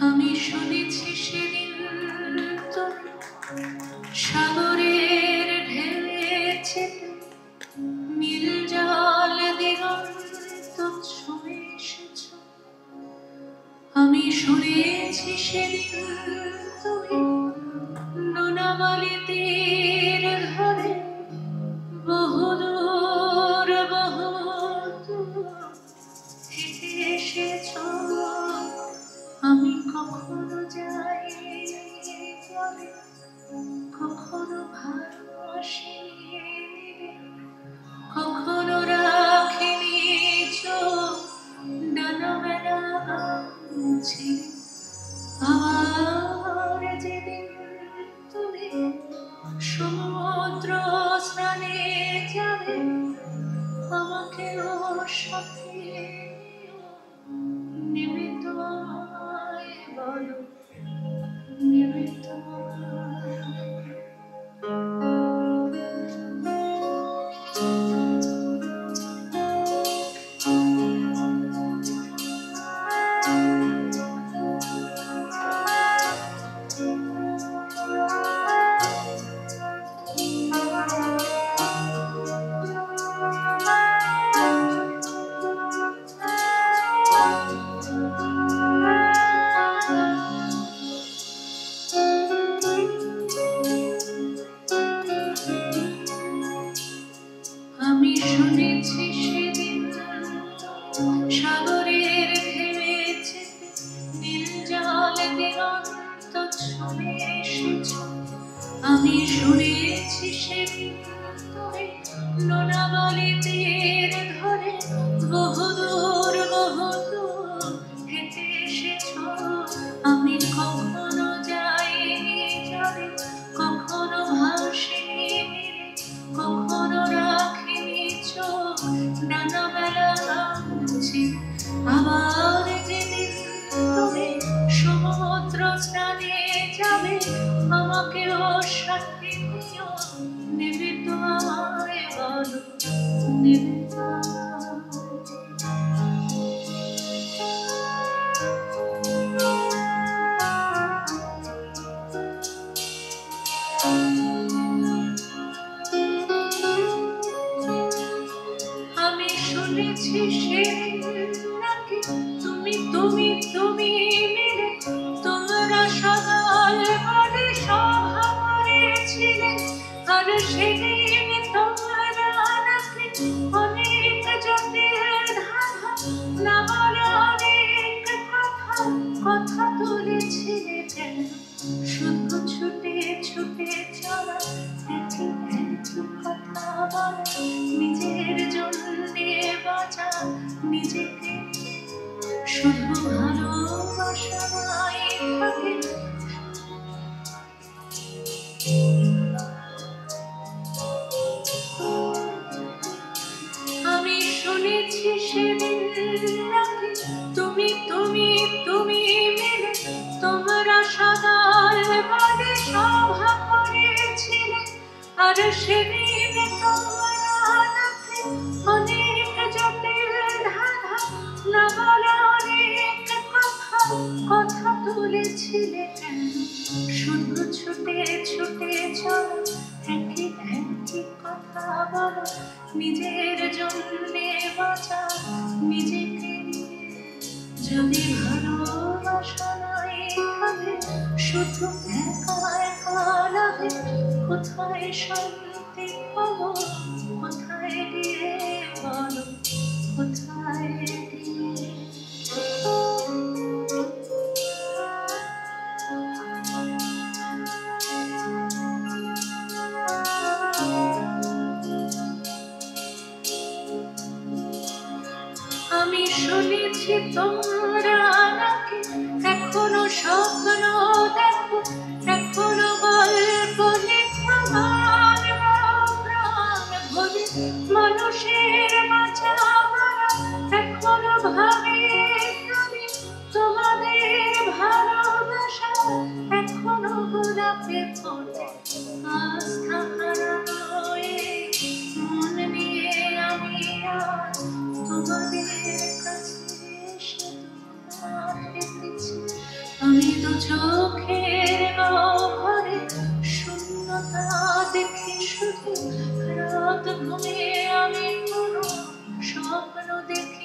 আমি শুনেছি সেদিন তুমি সাগরের ঢেউছে নীল জল দিগন্ত ছুঁয়ে এসেছ। আমি শুনেছি সেদিন তুমি নোনাবালি তীর ধরে বহুদূর হেঁটে এসেছ। আমি কখনো যাইনি তবে কখনো ভালোবাসিনি, কখনো রাখিনি চোখ ডানা মেলা ছিল। আবার যেদিন তুমি সমুদ্র স্নানে যাবে আমাকেও সাথে নেবে তোমায় বলো, নেবে তোমায়। আমি শুনেছি সেদিন সাগরের ঢেউছে নীল জল দিগন্ত ছুঁয়ে এসেছ। আমি শুনেছি সেদিন তুমি নোনাবালি তীর ধরে বহুদূর হেঁটে এসেছ। আমি কখনো যাইনি জলে, কখনো ভাসিনি নীরে, কখনো রাখিনি চোখ ডানা মেলা ছিল। আবার যেদিন তুমি সমুদ্র স্নানে যাবে আমাকেও সাথে নিও, নেবে তো আমায় বলো, নেবে তো আমি শুনেছি সেদিন নাকি তুমি তুমি তুমি মিলে তোমরা সকাল করে সভা করেছিলে। আর সেদিন তোমরা নাকি অনেক জটিল ধাঁধা না বলে অনেক কথা তুলেছিলে। কেন শুধু ছুটে ছুটে চলা একই কথা বলা, নিজের জন্যে বাঁচা নিজেকে শুধু ভালোবাসায় থাকে। আমি শুনেছি সেদিন নাকি তুমি তুমি তুমি মিলে তোমরা সকাল বাদে সভা করেছিলে। আর সেদিন তোমরা নাকি অনেক জটিল ধাঁধা না বলা অনেক কথা তুলেছিলে। কেন শুধু ছুটে ছুটে চলো একই কথা বলো, নিজের জন্যে বাঁচা নিজেকে যদি ভালোবাসা নাই থাকে শুধু একা একা লাগে। কোথায় শান্তি পাবো, কোথায় গিয়ে বলো, কোথায় গিয়ে। আমি শুনেছি তোমরা নাকি এখনো স্বপ্ন দেখো, এখনো গল্প লেখো গান প্রাণ ভরে মানুষের বাঁচা মারা। এখনো ভাবে আমি তোমাদের ভালোবাসা, এখনো গোলাপে ফোটে আস্থা হারানো মন নিয়ে আমি আজ তোমাদের কাছে চোখের গহ্বরে শূন্যতা দেখি শুধু, রাত ঘুমিয়ে আমি কোনো স্বপ্ন দেখি